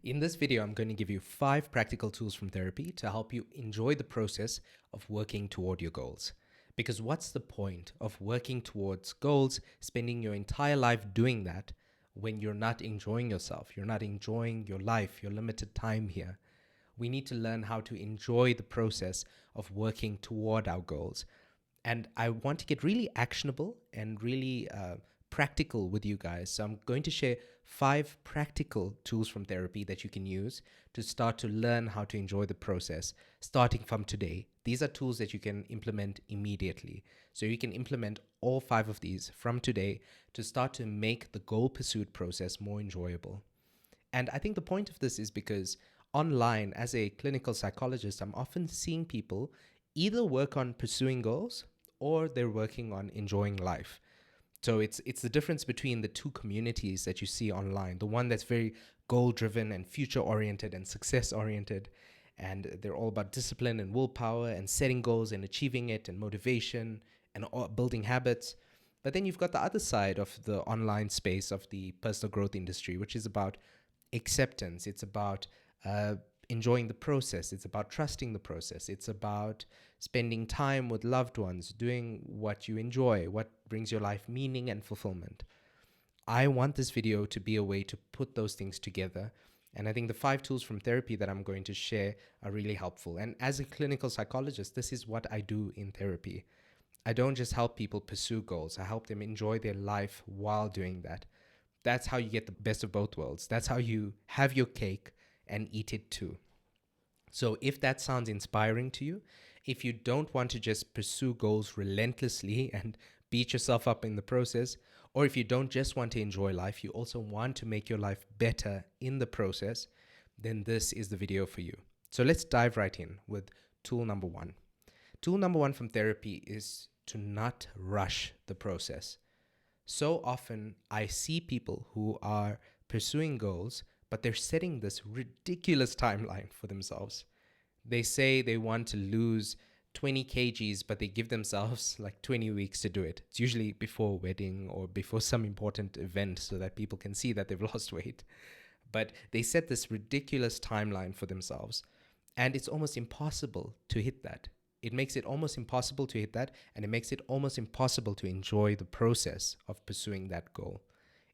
In this video, I'm going to give you 5 practical tools from therapy to help you enjoy the process of working toward your goals. Because what's the point of working towards goals, spending your entire life doing that when you're not enjoying yourself, you're not enjoying your life, your limited time here? We need to learn how to enjoy the process of working toward our goals. And I want to get really actionable and really practical with you guys. So I'm going to share 5 practical tools from therapy that you can use to start to learn how to enjoy the process starting from today. These are tools that you can implement immediately. So you can implement all 5 of these from today to start to make the goal pursuit process more enjoyable. And I think the point of this is because online, as a clinical psychologist, I'm often seeing people either work on pursuing goals or they're working on enjoying life. So it's the difference between the two communities that you see online. The one that's very goal-driven and future-oriented and success-oriented, and they're all about discipline and willpower and setting goals and achieving it and motivation and building habits. But then you've got the other side of the online space of the personal growth industry, which is about acceptance. It's about enjoying the process. It's about trusting the process. It's about spending time with loved ones, doing what you enjoy, what brings your life meaning and fulfillment. I want this video to be a way to put those things together. And I think the 5 tools from therapy that I'm going to share are really helpful. And as a clinical psychologist, this is what I do in therapy. I don't just help people pursue goals. I help them enjoy their life while doing that. That's how you get the best of both worlds. That's how you have your cake and eat it too. So if that sounds inspiring to you, if you don't want to just pursue goals relentlessly and beat yourself up in the process, or if you don't just want to enjoy life, you also want to make your life better in the process, then this is the video for you. So let's dive right in with tool number 1. Tool number 1 from therapy is to not rush the process. So often I see people who are pursuing goals, but they're setting this ridiculous timeline for themselves. They say they want to lose 20 kgs, but they give themselves like 20 weeks to do it. It's usually before a wedding or before some important event so that people can see that they've lost weight. But they set this ridiculous timeline for themselves, and it's almost impossible to hit that. It makes it almost impossible to hit that, and it makes it almost impossible to enjoy the process of pursuing that goal.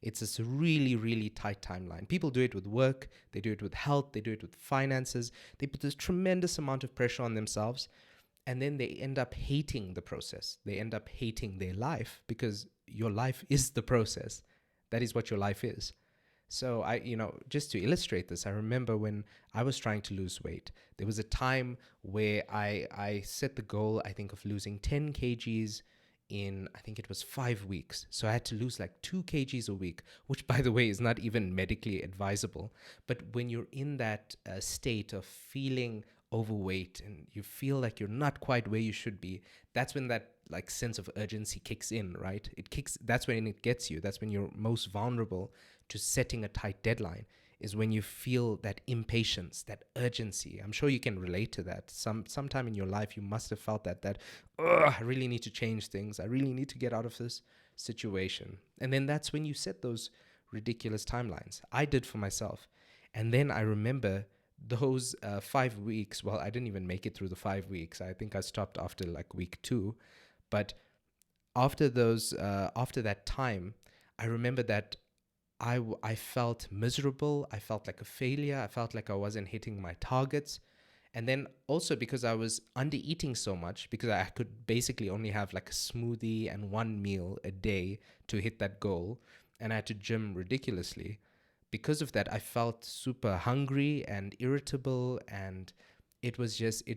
It's this really, really tight timeline. People do it with work, they do it with health, they do it with finances. They put this tremendous amount of pressure on themselves, and then they end up hating the process. They end up hating their life because your life is the process. That is what your life is. So just to illustrate this, I remember when I was trying to lose weight, there was a time where I set the goal, I think, of losing 10 kgs in, I think it was 5 weeks. So I had to lose like 2 kgs a week, which, by the way, is not even medically advisable. But when you're in that state of feeling overweight and you feel like you're not quite where you should be, that's when that like sense of urgency kicks in, right? That's when it gets you. That's when you're most vulnerable to setting a tight deadline, is when you feel that impatience, that urgency. I'm sure you can relate to that. Sometime in your life, you must have felt that I really need to change things. I really need to get out of this situation. And then that's when you set those ridiculous timelines. I did for myself. And then I remember those 5 weeks. Well, I didn't even make it through the 5 weeks. I think I stopped after like week 2. But after that time, I remember that I felt miserable. I felt like a failure. I felt like I wasn't hitting my targets. And then also because I was under eating so much, because I could basically only have like a smoothie and 1 meal a day to hit that goal, and I had to gym ridiculously. Because of that, I felt super hungry and irritable, and it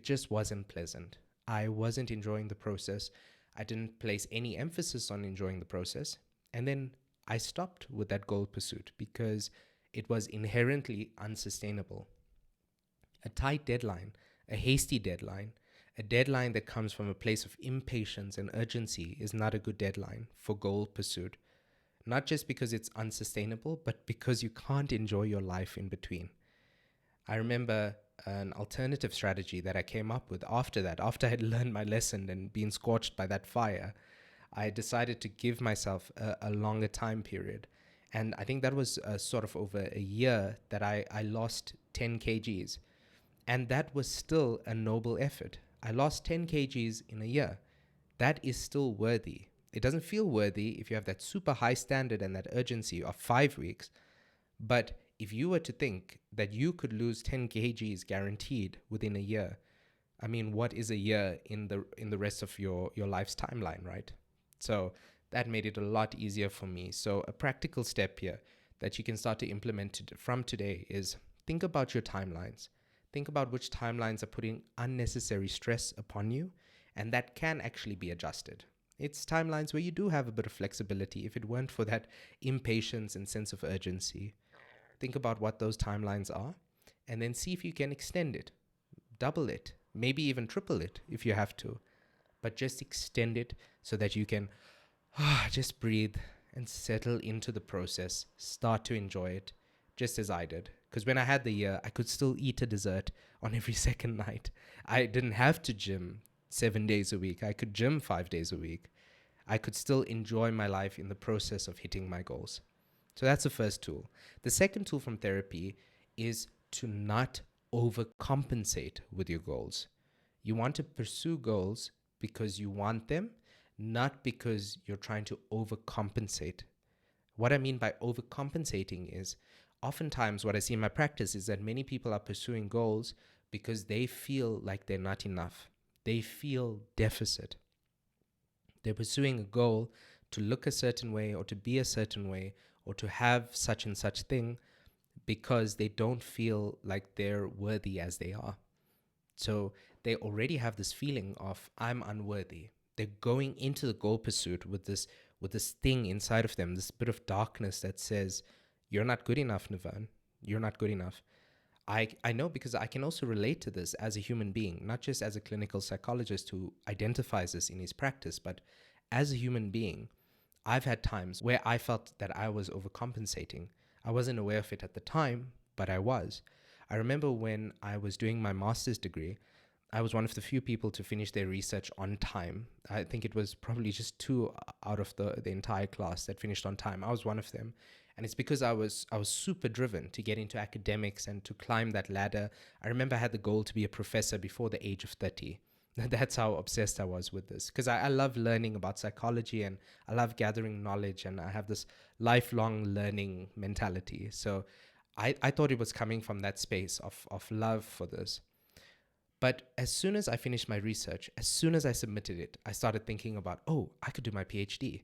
just wasn't pleasant. I wasn't enjoying the process. I didn't place any emphasis on enjoying the process. And then I stopped with that goal pursuit because it was inherently unsustainable. A tight deadline, a hasty deadline, a deadline that comes from a place of impatience and urgency is not a good deadline for goal pursuit. Not just because it's unsustainable, but because you can't enjoy your life in between. I remember an alternative strategy that I came up with after that, after I had learned my lesson and been scorched by that fire. I decided to give myself a longer time period. And I think that was sort of over a year that I lost 10 kgs. And that was still a noble effort. I lost 10 kgs in a year. That is still worthy. It doesn't feel worthy if you have that super high standard and that urgency of 5 weeks. But if you were to think that you could lose 10 kgs guaranteed within a year, I mean, what is a year in the rest of your life's timeline, right? So that made it a lot easier for me. So a practical step here that you can start to implement from today is think about your timelines. Think about which timelines are putting unnecessary stress upon you, and that can actually be adjusted. It's timelines where you do have a bit of flexibility if it weren't for that impatience and sense of urgency. Think about what those timelines are, and then see if you can extend it, double it, maybe even triple it if you have to. But just extend it so that you can just breathe and settle into the process, start to enjoy it, just as I did. Because when I had the year, I could still eat a dessert on every second night. I didn't have to gym 7 days a week. I could gym 5 days a week. I could still enjoy my life in the process of hitting my goals. So that's the first tool. The second tool from therapy is to not overcompensate with your goals. You want to pursue goals because you want them, not because you're trying to overcompensate. What I mean by overcompensating is oftentimes what I see in my practice is that many people are pursuing goals because they feel like they're not enough. They feel deficit. They're pursuing a goal to look a certain way or to be a certain way or to have such and such thing because they don't feel like they're worthy as they are. So they already have this feeling of I'm unworthy. They're going into the goal pursuit with this thing inside of them, this bit of darkness that says, you're not good enough, Nevern. You're not good enough. I know because I can also relate to this as a human being, not just as a clinical psychologist who identifies this in his practice, but as a human being, I've had times where I felt that I was overcompensating. I wasn't aware of it at the time, but I was. I remember when I was doing my master's degree, I was one of the few people to finish their research on time. I think it was probably just two out of the entire class that finished on time. I was one of them. And it's because I was super driven to get into academics and to climb that ladder. I remember I had the goal to be a professor before the age of 30. That's how obsessed I was with this. Because I love learning about psychology and I love gathering knowledge and I have this lifelong learning mentality. So I thought it was coming from that space of love for this. But as soon as I finished my research, as soon as I submitted it, I started thinking about, oh, I could do my PhD.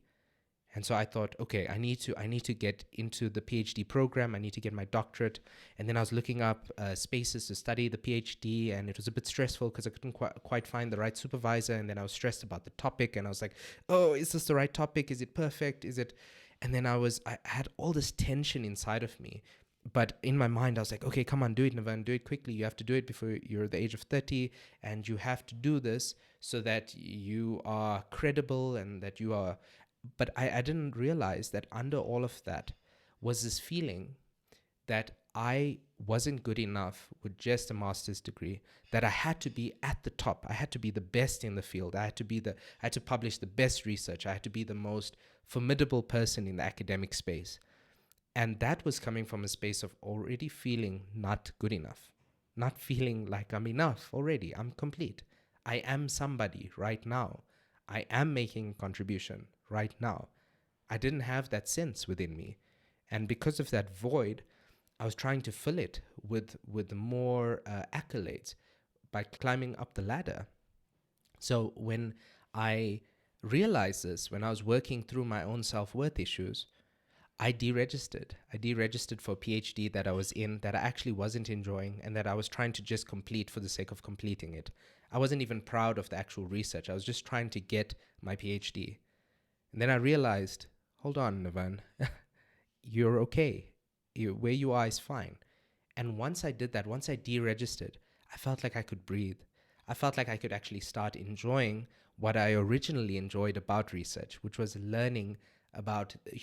And so I thought, okay, I need to get into the PhD program. I need to get my doctorate. And then I was looking up spaces to study the PhD, and it was a bit stressful because I couldn't quite find the right supervisor. And then I was stressed about the topic, and I was like, oh, is this the right topic? Is it perfect? Is it? And then I had all this tension inside of me. But in my mind, I was like, okay, come on, do it, Nevern, do it quickly. You have to do it before you're the age of 30, and you have to do this so that you are credible and that you are. But I didn't realize that under all of that was this feeling that I wasn't good enough with just a master's degree, that I had to be at the top. I had to be the best in the field. I had to publish the best research. I had to be the most formidable person in the academic space. And that was coming from a space of already feeling not good enough, not feeling like I'm enough already. I'm complete. I am somebody right now. I am making a contribution right now. I didn't have that sense within me. And because of that void, I was trying to fill it with more accolades by climbing up the ladder. So when I realized this, when I was working through my own self-worth issues, I deregistered. I deregistered for a PhD that I was in that I actually wasn't enjoying and that I was trying to just complete for the sake of completing it. I wasn't even proud of the actual research. I was just trying to get my PhD. And then I realized, hold on, Nevern, you're okay. Where you are is fine. And once I did that, once I deregistered, I felt like I could breathe. I felt like I could actually start enjoying what I originally enjoyed about research, which was learning about the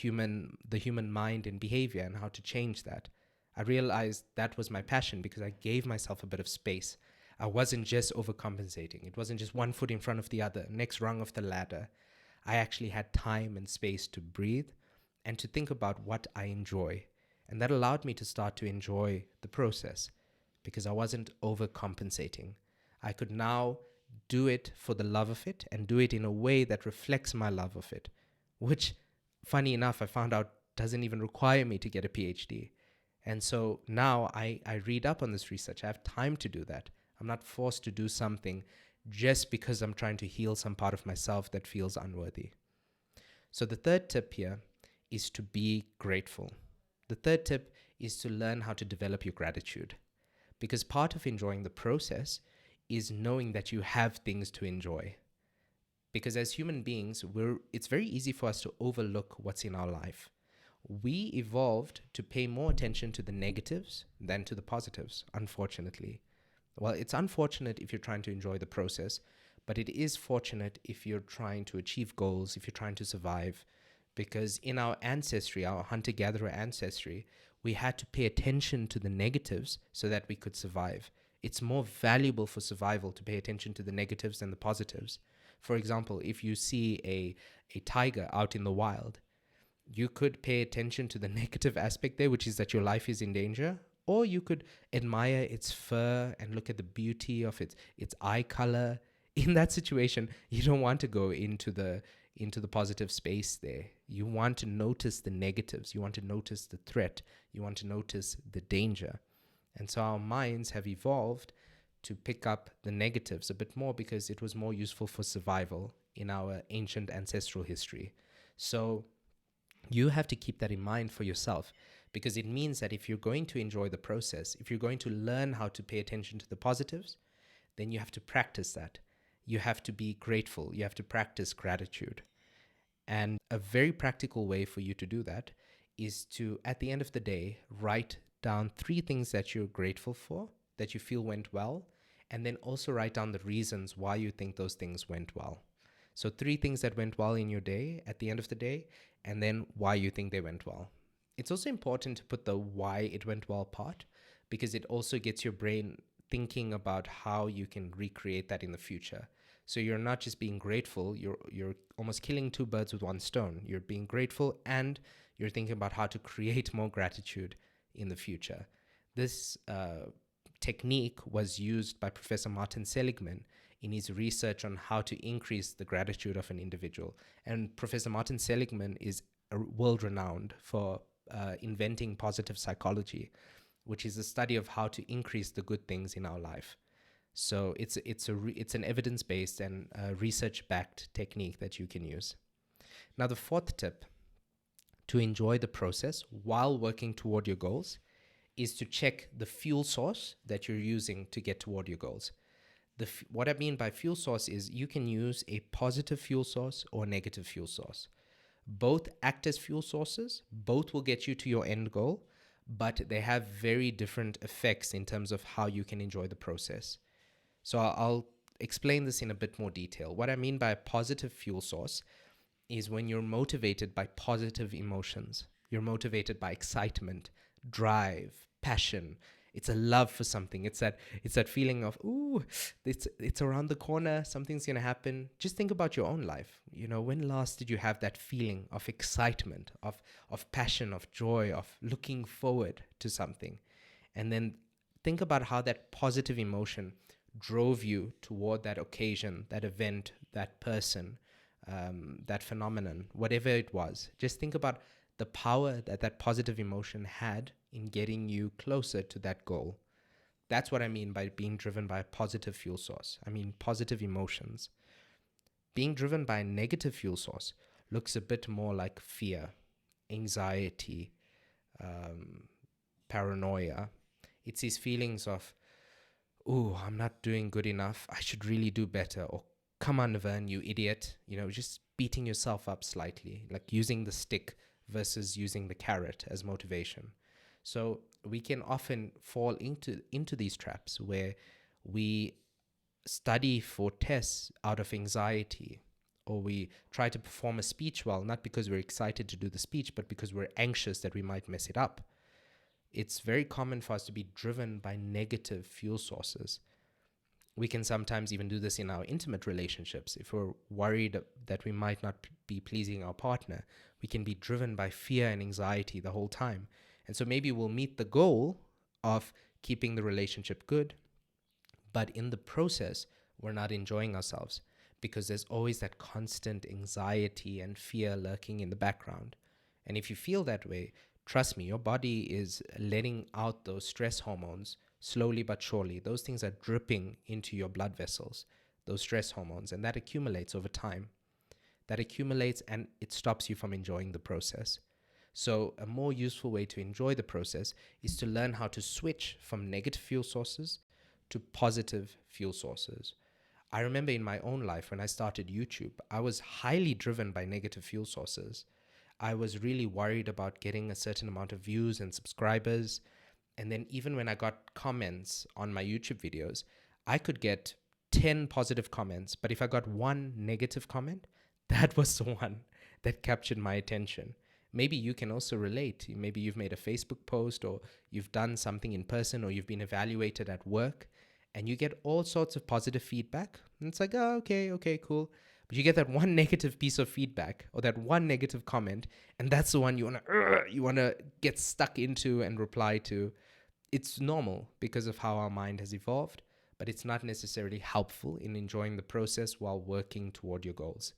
human mind and behavior and how to change that. I realized that was my passion because I gave myself a bit of space. I wasn't just overcompensating. It wasn't just one foot in front of the other, next rung of the ladder. I actually had time and space to breathe and to think about what I enjoy. And that allowed me to start to enjoy the process because I wasn't overcompensating. I could now do it for the love of it and do it in a way that reflects my love of it, which, funny enough, I found out doesn't even require me to get a PhD. And so now I read up on this research. I have time to do that. I'm not forced to do something just because I'm trying to heal some part of myself that feels unworthy. So the third tip here is to be grateful. The third tip is to learn how to develop your gratitude, because part of enjoying the process is knowing that you have things to enjoy. Because as human beings, it's very easy for us to overlook what's in our life. We evolved to pay more attention to the negatives than to the positives, unfortunately. Well, it's unfortunate if you're trying to enjoy the process, but it is fortunate if you're trying to achieve goals, if you're trying to survive. Because in our ancestry, our hunter-gatherer ancestry, we had to pay attention to the negatives so that we could survive. It's more valuable for survival to pay attention to the negatives than the positives. For example, if you see a tiger out in the wild, you could pay attention to the negative aspect there, which is that your life is in danger, or you could admire its fur and look at the beauty of its eye color. In that situation, you don't want to go into the positive space there. You want to notice the negatives. You want to notice the threat. You want to notice the danger. And so our minds have evolved to pick up the negatives a bit more because it was more useful for survival in our ancient ancestral history. So you have to keep that in mind for yourself, because it means that if you're going to enjoy the process, if you're going to learn how to pay attention to the positives, then you have to practice that. You have to be grateful. You have to practice gratitude. And a very practical way for you to do that is to, at the end of the day, write down 3 things that you're grateful for, that you feel went well, and then also write down the reasons why you think those things went well. So 3 things that went well in your day at the end of the day, and then why you think they went well. It's also important to put the why it went well part, because it also gets your brain thinking about how you can recreate that in the future. So you're not just being grateful, you're almost killing 2 birds with 1 stone. You're being grateful and you're thinking about how to create more gratitude in the future. This technique was used by Professor Martin Seligman in his research on how to increase the gratitude of an individual. And Professor Martin Seligman is world-renowned for inventing positive psychology, which is a study of how to increase the good things in our life. So it's an evidence-based and research-backed technique that you can use. Now, the 4th tip to enjoy the process while working toward your goals is to check the fuel source that you're using to get toward your goals. What I mean by fuel source is you can use a positive fuel source or a negative fuel source. Both act as fuel sources, both will get you to your end goal, but they have very different effects in terms of how you can enjoy the process. So I'll explain this in a bit more detail. What I mean by a positive fuel source is when you're motivated by positive emotions. You're motivated by excitement, drive, passion. It's a love for something. It's that feeling of, ooh, it's around the corner, something's going to happen. Just think about your own life. You know, when last did you have that feeling of excitement, of passion, of joy, of looking forward to something? And then think about how that positive emotion drove you toward that occasion, that event, that person, that phenomenon, whatever it was. Just think about the power that positive emotion had in getting you closer to that goal. That's what I mean by being driven by a positive fuel source. I mean positive emotions. Being driven by a negative fuel source looks a bit more like fear, anxiety, paranoia. It's these feelings of, ooh, I'm not doing good enough. I should really do better. Or come on, Nevern, you idiot. You know, just beating yourself up slightly, like using the stick versus using the carrot as motivation. So we can often fall into these traps where we study for tests out of anxiety, or we try to perform a speech well, not because we're excited to do the speech, but because we're anxious that we might mess it up. It's very common for us to be driven by negative fuel sources. We can sometimes even do this in our intimate relationships. If we're worried that we might not be pleasing our partner, we can be driven by fear and anxiety the whole time. And so maybe we'll meet the goal of keeping the relationship good, but in the process, we're not enjoying ourselves because there's always that constant anxiety and fear lurking in the background. And if you feel that way, trust me, your body is letting out those stress hormones slowly but surely. Those things are dripping into your blood vessels, those stress hormones, and that accumulates over time. That accumulates and it stops you from enjoying the process. So, a more useful way to enjoy the process is to learn how to switch from negative fuel sources to positive fuel sources. I remember in my own life when I started YouTube, I was highly driven by negative fuel sources. I was really worried about getting a certain amount of views and subscribers. And then even when I got comments on my YouTube videos, I could get 10 positive comments, but if I got one negative comment, that was the one that captured my attention. Maybe you can also relate. Maybe you've made a Facebook post, or you've done something in person, or you've been evaluated at work, and you get all sorts of positive feedback. And it's like, oh, okay, cool. But you get that one negative piece of feedback or that one negative comment, and that's the one you wanna get stuck into and reply to. It's normal because of how our mind has evolved, but it's not necessarily helpful in enjoying the process while working toward your goals.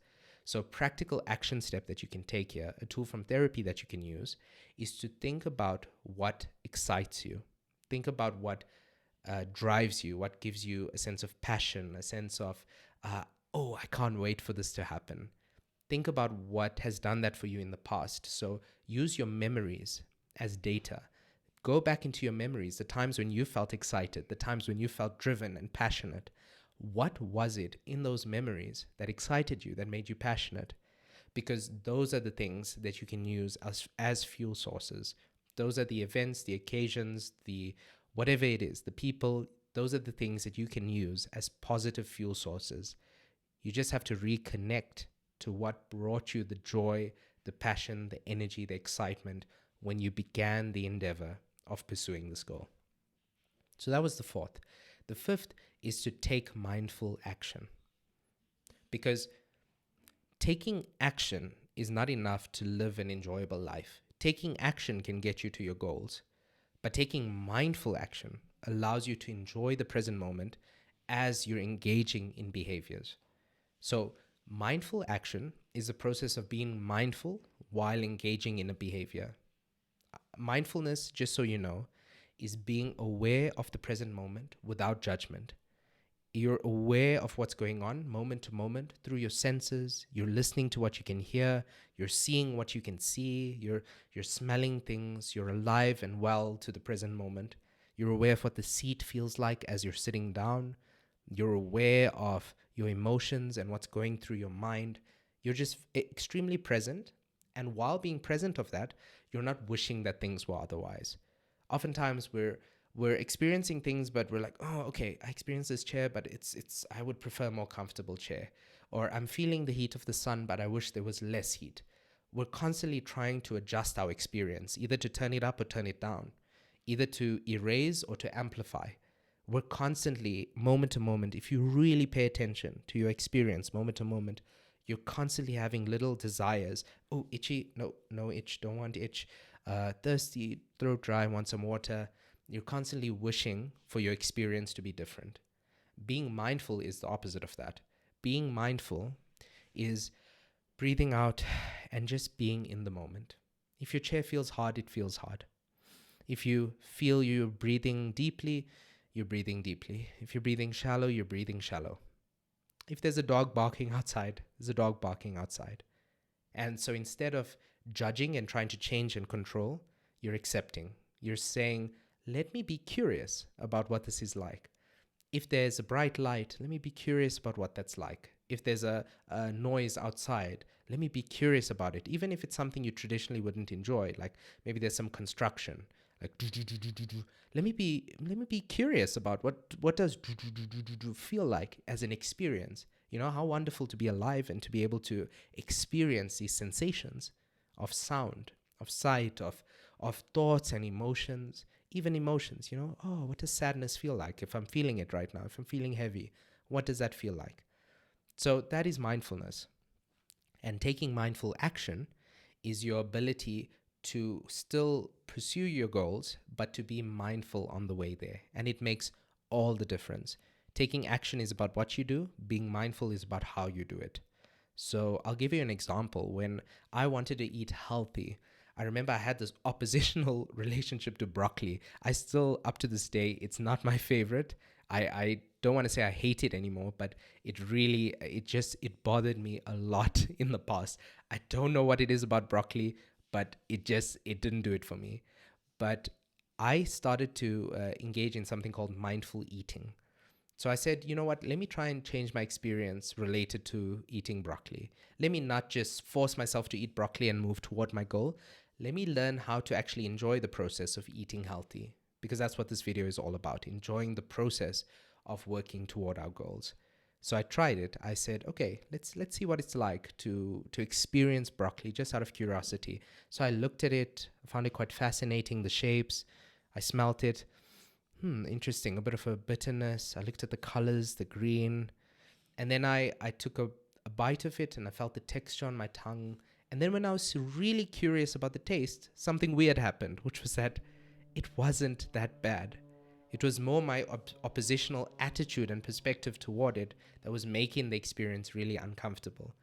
So, practical action step that you can take here, a tool from therapy that you can use, is to think about what excites you. Think about what drives you, what gives you a sense of passion, a sense of, oh, I can't wait for this to happen. Think about what has done that for you in the past. So, use your memories as data. Go back into your memories, the times when you felt excited, the times when you felt driven and passionate. What was it in those memories that excited you, that made you passionate? Because those are the things that you can use as fuel sources. Those are the events, the occasions, the whatever it is, the people, those are the things that you can use as positive fuel sources. You just have to reconnect to what brought you the joy, the passion, the energy, the excitement when you began the endeavor of pursuing this goal. So that was the fourth. The fifth is to take mindful action. Because taking action is not enough to live an enjoyable life. Taking action can get you to your goals, but taking mindful action allows you to enjoy the present moment as you're engaging in behaviors. So, mindful action is a process of being mindful while engaging in a behavior. Mindfulness, just so you know, is being aware of the present moment without judgment. You're aware of what's going on moment to moment through your senses. You're listening to what you can hear. You're seeing what you can see. You're smelling things. You're alive and well to the present moment. You're aware of what the seat feels like as you're sitting down. You're aware of your emotions and what's going through your mind. You're just extremely present. And while being present of that, you're not wishing that things were otherwise. Oftentimes we're experiencing things, but we're like, oh, okay, I experienced this chair, but I would prefer a more comfortable chair. Or I'm feeling the heat of the sun, but I wish there was less heat. We're constantly trying to adjust our experience, either to turn it up or turn it down, either to erase or to amplify. We're constantly, moment to moment, if you really pay attention to your experience, moment to moment, you're constantly having little desires. Oh, itchy, no itch, don't want itch. Thirsty, throat dry, want some water. You're constantly wishing for your experience to be different. Being mindful is the opposite of that. Being mindful is breathing out and just being in the moment. If your chair feels hard, it feels hard. If you feel you're breathing deeply, you're breathing deeply. If you're breathing shallow, you're breathing shallow. If there's a dog barking outside, there's a dog barking outside. And so instead of judging and trying to change and control, you're accepting. You're saying, let me be curious about what this is like. If there's a bright light, let me be curious about what that's like. If there's a noise outside, let me be curious about it, even if it's something you traditionally wouldn't enjoy, like maybe there's some construction, like let me be curious about what does feel like as an experience. You know, how wonderful to be alive and to be able to experience these sensations of sound, of sight, of thoughts and emotions, even emotions, oh, what does sadness feel like if I'm feeling it right now? If I'm feeling heavy, what does that feel like? So that is mindfulness. And taking mindful action is your ability to still pursue your goals, but to be mindful on the way there. And it makes all the difference. Taking action is about what you do, being mindful is about how you do it. So I'll give you an example. When I wanted to eat healthy, I remember I had this oppositional relationship to broccoli. I still, up to this day, it's not my favorite. I don't want to say I hate it anymore, but it bothered me a lot in the past. I don't know what it is about broccoli, but it didn't do it for me. But I started to engage in something called mindful eating. So I said, you know what, let me try and change my experience related to eating broccoli. Let me not just force myself to eat broccoli and move toward my goal. Let me learn how to actually enjoy the process of eating healthy, because that's what this video is all about, enjoying the process of working toward our goals. So I tried it. I said, okay, let's see what it's like to experience broccoli just out of curiosity. So I looked at it, found it quite fascinating, the shapes. I smelt it. Interesting. A bit of a bitterness. I looked at the colors, the green. And then I took a bite of it and I felt the texture on my tongue. And then when I was really curious about the taste, something weird happened, which was that it wasn't that bad. It was more my oppositional attitude and perspective toward it that was making the experience really uncomfortable.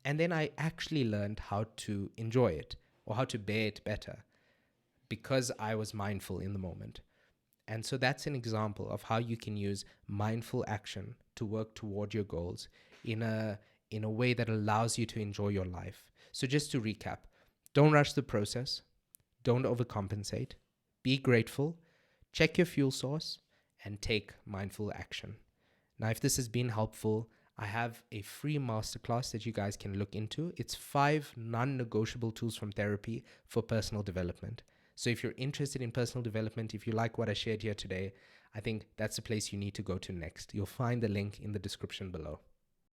And then I actually learned how to enjoy it or how to bear it better because I was mindful in the moment. And so that's an example of how you can use mindful action to work toward your goals in a way that allows you to enjoy your life. So just to recap, don't rush the process, don't overcompensate, be grateful, check your fuel source, and take mindful action. Now, if this has been helpful, I have a free masterclass that you guys can look into. It's 5 non-negotiable tools from therapy for personal development. So if you're interested in personal development, if you like what I shared here today, I think that's the place you need to go to next. You'll find the link in the description below.